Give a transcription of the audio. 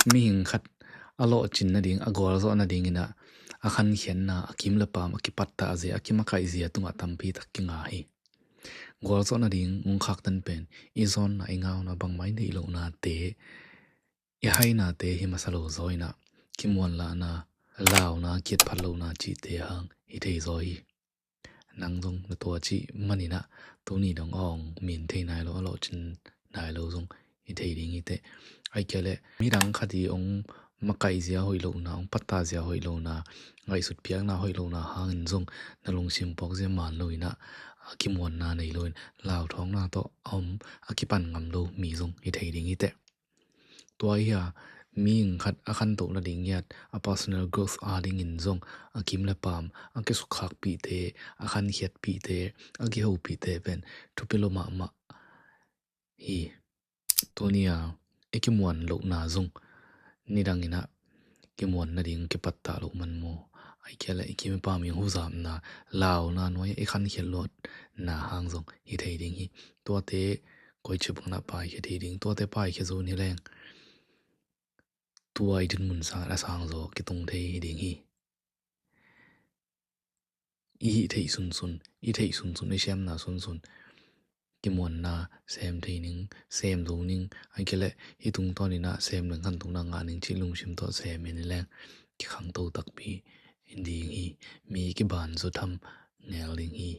mi hình khát alo chin na ding agol zo na ding ina akhan hian na akim la pam akipatta aze akimakai zia tunga tampi takinga hi gol zo na ding ung khak tan pen izon na ingaw na bang mai nei lo na te e hai na te hi masalo zoina kimwan la na lao na kiet phalo na chi te hang i thei zoi nang dong na to chi manina to ni dong ong min thei nai lo alo chin nai lo zong i thei ding i te ai kele mi rang khati ong makai zia hoi lo na ong patta zia hoi lo na ngai sut piak na hoi lo na hang in zong na long sim pok ze man lo ina kimwan na nei lo lao thong na to akipan ngam lo mi zong i thei ding i te tua ia mi khat akhan to na ding yat a personal growth a ding in zong akim la pam ake su khak pi te akhan hiat pi te agi ho pi te pen thupilo ma hi tonia ekimwan lo na zong nidang ina kimwan na ding ke patta lo man mo ai kela ikim pa mi hu zam na lao na noi e khan khel lot na hang zong hi thei ding hi to te koi chupang na pa hi thei ding to te pa hi zo ni leng tuai din mun sa la sang zo ki tung thei ding hi i thei sun i thei sun e shem na sun ki mon na sem thei ning sem do ning ai kele hi tung to ni na sem nang kan tung na nga ning chi lung sim to sem in leng ki khang to tak pi indi hi mi ki ban zo tham ngel ding hi